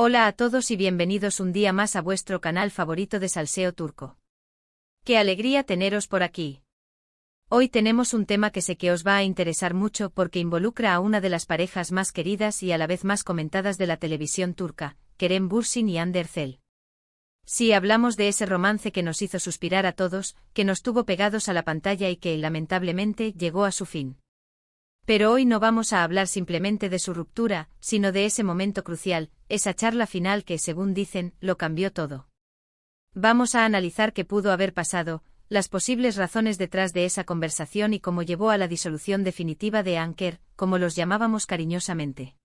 Hola a todos y bienvenidos un día más a vuestro canal favorito de salseo turco. ¡Qué alegría teneros por aquí! Hoy tenemos un tema que sé que os va a interesar mucho porque involucra a una de las parejas más queridas y a la vez más comentadas de la televisión turca, Kerem Bürsin y Hande Erçel. Sí, hablamos de ese romance que nos hizo suspirar a todos, que nos tuvo pegados a la pantalla y que, lamentablemente, llegó a su fin. Pero hoy no vamos a hablar simplemente de su ruptura, sino de ese momento crucial, esa charla final que, según dicen, lo cambió todo. Vamos a analizar qué pudo haber pasado, las posibles razones detrás de esa conversación y cómo llevó a la disolución definitiva de Anker, como los llamábamos cariñosamente.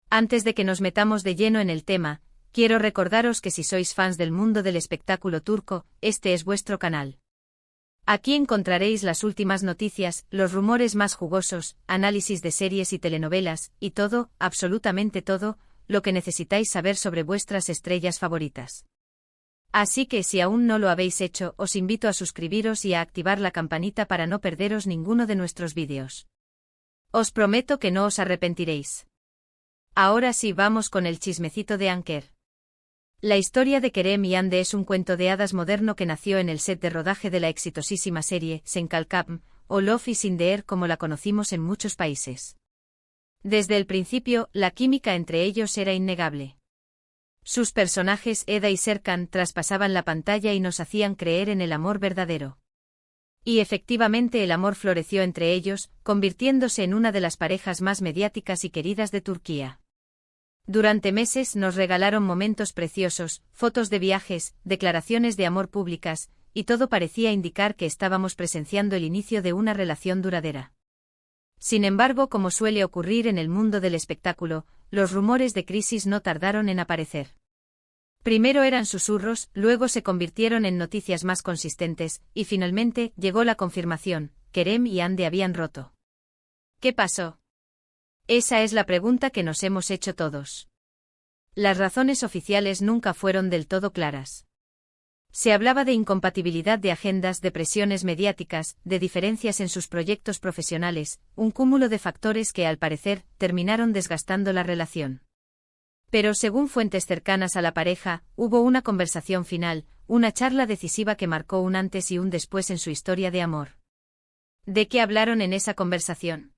Antes de que nos metamos de lleno en el tema, quiero recordaros que si sois fans del mundo del espectáculo turco, este es vuestro canal. Aquí encontraréis las últimas noticias, los rumores más jugosos, análisis de series y telenovelas, y todo, absolutamente todo, lo que necesitáis saber sobre vuestras estrellas favoritas. Así que si aún no lo habéis hecho, os invito a suscribiros y a activar la campanita para no perderos ninguno de nuestros vídeos. Os prometo que no os arrepentiréis. Ahora sí vamos con el chismecito de Anker. La historia de Kerem y Hande es un cuento de hadas moderno que nació en el set de rodaje de la exitosísima serie Sen Kalkam, o Love is in the Air como la conocimos en muchos países. Desde el principio, la química entre ellos era innegable. Sus personajes Eda y Serkan traspasaban la pantalla y nos hacían creer en el amor verdadero. Y efectivamente el amor floreció entre ellos, convirtiéndose en una de las parejas más mediáticas y queridas de Turquía. Durante meses nos regalaron momentos preciosos, fotos de viajes, declaraciones de amor públicas, y todo parecía indicar que estábamos presenciando el inicio de una relación duradera. Sin embargo, como suele ocurrir en el mundo del espectáculo, los rumores de crisis no tardaron en aparecer. Primero eran susurros, luego se convirtieron en noticias más consistentes, y finalmente llegó la confirmación: Kerem y Hande habían roto. ¿Qué pasó? Esa es la pregunta que nos hemos hecho todos. Las razones oficiales nunca fueron del todo claras. Se hablaba de incompatibilidad de agendas, de presiones mediáticas, de diferencias en sus proyectos profesionales, un cúmulo de factores que, al parecer, terminaron desgastando la relación. Pero según fuentes cercanas a la pareja, hubo una conversación final, una charla decisiva que marcó un antes y un después en su historia de amor. ¿De qué hablaron en esa conversación?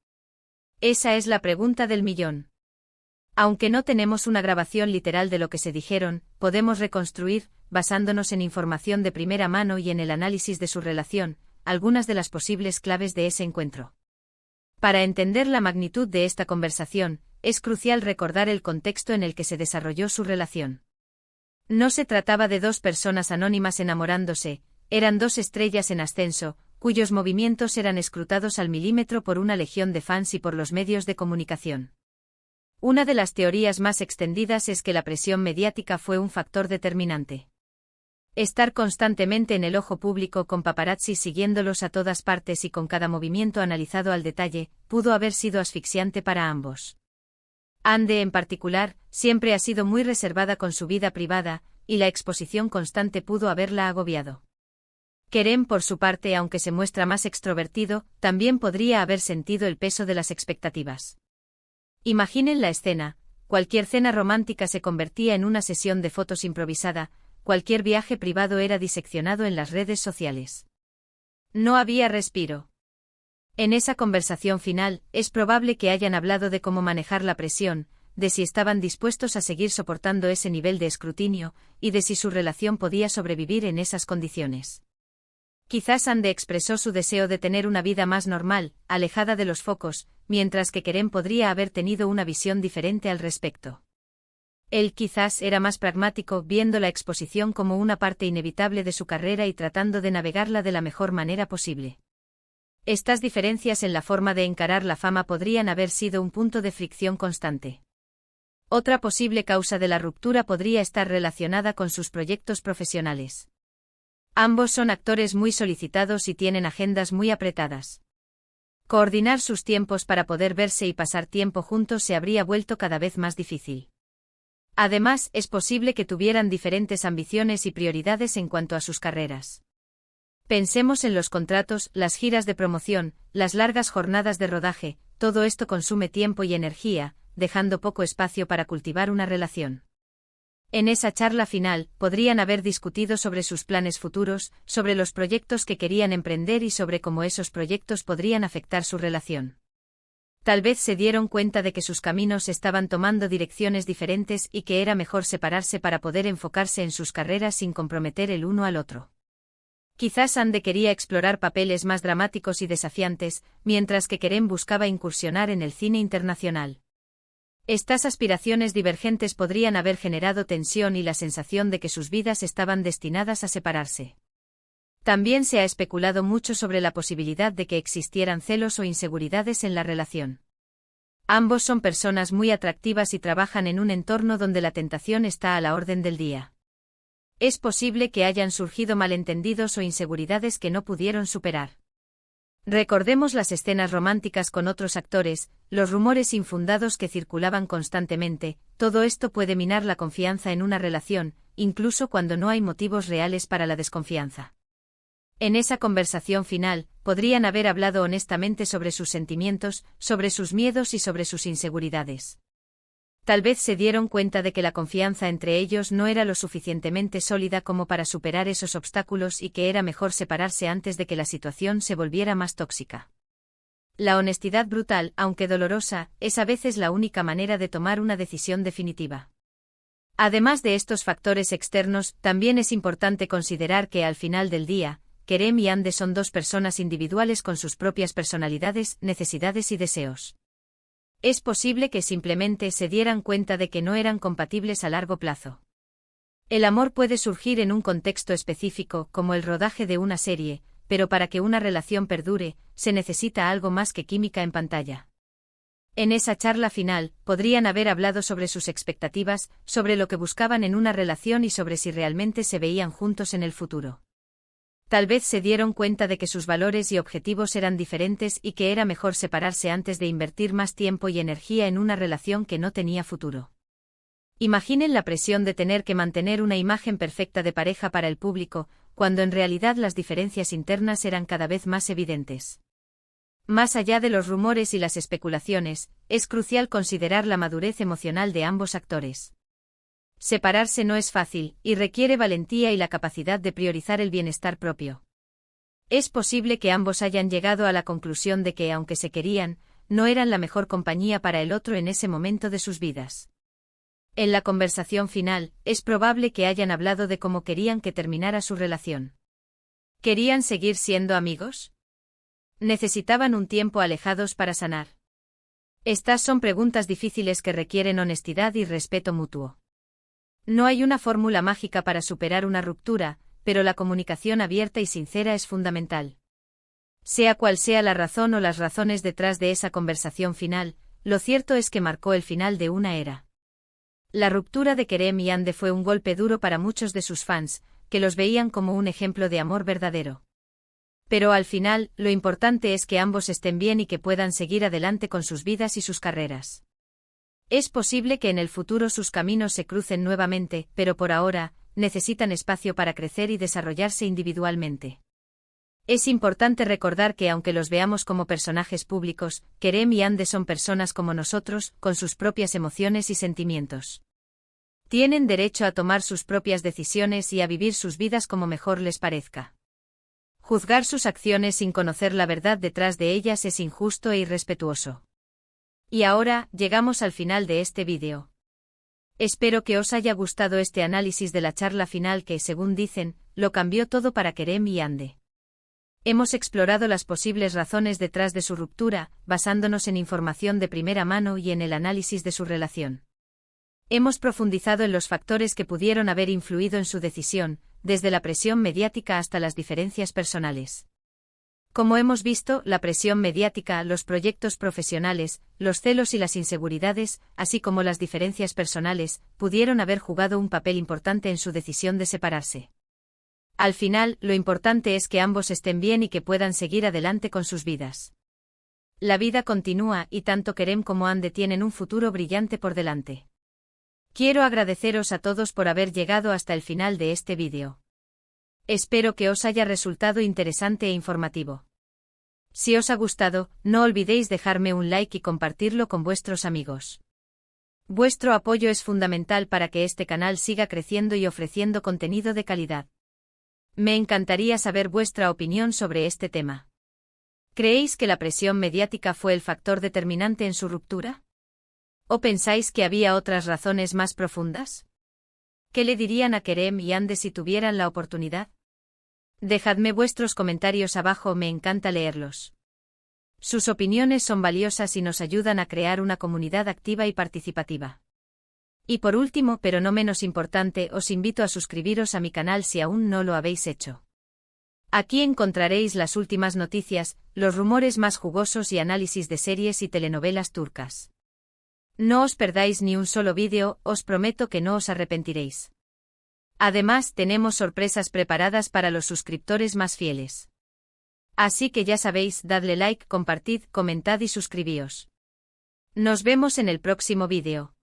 Esa es la pregunta del millón. Aunque no tenemos una grabación literal de lo que se dijeron, podemos reconstruir, basándonos en información de primera mano y en el análisis de su relación, algunas de las posibles claves de ese encuentro. Para entender la magnitud de esta conversación, es crucial recordar el contexto en el que se desarrolló su relación. No se trataba de dos personas anónimas enamorándose, eran dos estrellas en ascenso, cuyos movimientos eran escrutados al milímetro por una legión de fans y por los medios de comunicación. Una de las teorías más extendidas es que la presión mediática fue un factor determinante. Estar constantemente en el ojo público con paparazzis siguiéndolos a todas partes y con cada movimiento analizado al detalle, pudo haber sido asfixiante para ambos. Hande, en particular, siempre ha sido muy reservada con su vida privada, y la exposición constante pudo haberla agobiado. Kerem, por su parte, aunque se muestra más extrovertido, también podría haber sentido el peso de las expectativas. Imaginen la escena: cualquier cena romántica se convertía en una sesión de fotos improvisada, cualquier viaje privado era diseccionado en las redes sociales. No había respiro. En esa conversación final, es probable que hayan hablado de cómo manejar la presión, de si estaban dispuestos a seguir soportando ese nivel de escrutinio, y de si su relación podía sobrevivir en esas condiciones. Quizás Hande expresó su deseo de tener una vida más normal, alejada de los focos, mientras que Kerem podría haber tenido una visión diferente al respecto. Él quizás era más pragmático, viendo la exposición como una parte inevitable de su carrera y tratando de navegarla de la mejor manera posible. Estas diferencias en la forma de encarar la fama podrían haber sido un punto de fricción constante. Otra posible causa de la ruptura podría estar relacionada con sus proyectos profesionales. Ambos son actores muy solicitados y tienen agendas muy apretadas. Coordinar sus tiempos para poder verse y pasar tiempo juntos se habría vuelto cada vez más difícil. Además, es posible que tuvieran diferentes ambiciones y prioridades en cuanto a sus carreras. Pensemos en los contratos, las giras de promoción, las largas jornadas de rodaje, todo esto consume tiempo y energía, dejando poco espacio para cultivar una relación. En esa charla final, podrían haber discutido sobre sus planes futuros, sobre los proyectos que querían emprender y sobre cómo esos proyectos podrían afectar su relación. Tal vez se dieron cuenta de que sus caminos estaban tomando direcciones diferentes y que era mejor separarse para poder enfocarse en sus carreras sin comprometer el uno al otro. Quizás Andy quería explorar papeles más dramáticos y desafiantes, mientras que Kerem buscaba incursionar en el cine internacional. Estas aspiraciones divergentes podrían haber generado tensión y la sensación de que sus vidas estaban destinadas a separarse. También se ha especulado mucho sobre la posibilidad de que existieran celos o inseguridades en la relación. Ambos son personas muy atractivas y trabajan en un entorno donde la tentación está a la orden del día. Es posible que hayan surgido malentendidos o inseguridades que no pudieron superar. Recordemos las escenas románticas con otros actores, los rumores infundados que circulaban constantemente, todo esto puede minar la confianza en una relación, incluso cuando no hay motivos reales para la desconfianza. En esa conversación final, podrían haber hablado honestamente sobre sus sentimientos, sobre sus miedos y sobre sus inseguridades. Tal vez se dieron cuenta de que la confianza entre ellos no era lo suficientemente sólida como para superar esos obstáculos y que era mejor separarse antes de que la situación se volviera más tóxica. La honestidad brutal, aunque dolorosa, es a veces la única manera de tomar una decisión definitiva. Además de estos factores externos, también es importante considerar que al final del día, Kerem y Andy son dos personas individuales con sus propias personalidades, necesidades y deseos. Es posible que simplemente se dieran cuenta de que no eran compatibles a largo plazo. El amor puede surgir en un contexto específico, como el rodaje de una serie, pero para que una relación perdure, se necesita algo más que química en pantalla. En esa charla final, podrían haber hablado sobre sus expectativas, sobre lo que buscaban en una relación y sobre si realmente se veían juntos en el futuro. Tal vez se dieron cuenta de que sus valores y objetivos eran diferentes y que era mejor separarse antes de invertir más tiempo y energía en una relación que no tenía futuro. Imaginen la presión de tener que mantener una imagen perfecta de pareja para el público, cuando en realidad las diferencias internas eran cada vez más evidentes. Más allá de los rumores y las especulaciones, es crucial considerar la madurez emocional de ambos actores. Separarse no es fácil, y requiere valentía y la capacidad de priorizar el bienestar propio. Es posible que ambos hayan llegado a la conclusión de que, aunque se querían, no eran la mejor compañía para el otro en ese momento de sus vidas. En la conversación final, es probable que hayan hablado de cómo querían que terminara su relación. ¿Querían seguir siendo amigos? ¿Necesitaban un tiempo alejados para sanar? Estas son preguntas difíciles que requieren honestidad y respeto mutuo. No hay una fórmula mágica para superar una ruptura, pero la comunicación abierta y sincera es fundamental. Sea cual sea la razón o las razones detrás de esa conversación final, lo cierto es que marcó el final de una era. La ruptura de Kerem y Andy fue un golpe duro para muchos de sus fans, que los veían como un ejemplo de amor verdadero. Pero al final, lo importante es que ambos estén bien y que puedan seguir adelante con sus vidas y sus carreras. Es posible que en el futuro sus caminos se crucen nuevamente, pero por ahora, necesitan espacio para crecer y desarrollarse individualmente. Es importante recordar que aunque los veamos como personajes públicos, Kerem y Andy son personas como nosotros, con sus propias emociones y sentimientos. Tienen derecho a tomar sus propias decisiones y a vivir sus vidas como mejor les parezca. Juzgar sus acciones sin conocer la verdad detrás de ellas es injusto e irrespetuoso. Y ahora, llegamos al final de este vídeo. Espero que os haya gustado este análisis de la charla final que, según dicen, lo cambió todo para Kerem y Andy. Hemos explorado las posibles razones detrás de su ruptura, basándonos en información de primera mano y en el análisis de su relación. Hemos profundizado en los factores que pudieron haber influido en su decisión, desde la presión mediática hasta las diferencias personales. Como hemos visto, la presión mediática, los proyectos profesionales, los celos y las inseguridades, así como las diferencias personales, pudieron haber jugado un papel importante en su decisión de separarse. Al final, lo importante es que ambos estén bien y que puedan seguir adelante con sus vidas. La vida continúa y tanto Kerem como Andy tienen un futuro brillante por delante. Quiero agradeceros a todos por haber llegado hasta el final de este vídeo. Espero que os haya resultado interesante e informativo. Si os ha gustado, no olvidéis dejarme un like y compartirlo con vuestros amigos. Vuestro apoyo es fundamental para que este canal siga creciendo y ofreciendo contenido de calidad. Me encantaría saber vuestra opinión sobre este tema. ¿Creéis que la presión mediática fue el factor determinante en su ruptura? ¿O pensáis que había otras razones más profundas? ¿Qué le dirían a Kerem y Ande si tuvieran la oportunidad? Dejadme vuestros comentarios abajo, me encanta leerlos. Sus opiniones son valiosas y nos ayudan a crear una comunidad activa y participativa. Y por último, pero no menos importante, os invito a suscribiros a mi canal si aún no lo habéis hecho. Aquí encontraréis las últimas noticias, los rumores más jugosos y análisis de series y telenovelas turcas. No os perdáis ni un solo vídeo, os prometo que no os arrepentiréis. Además, tenemos sorpresas preparadas para los suscriptores más fieles. Así que ya sabéis, dadle like, compartid, comentad y suscribíos. Nos vemos en el próximo vídeo.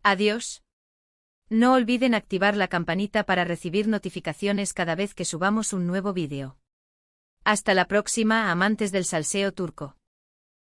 Adiós. No olviden activar la campanita para recibir notificaciones cada vez que subamos un nuevo vídeo. Hasta la próxima, amantes del salseo turco.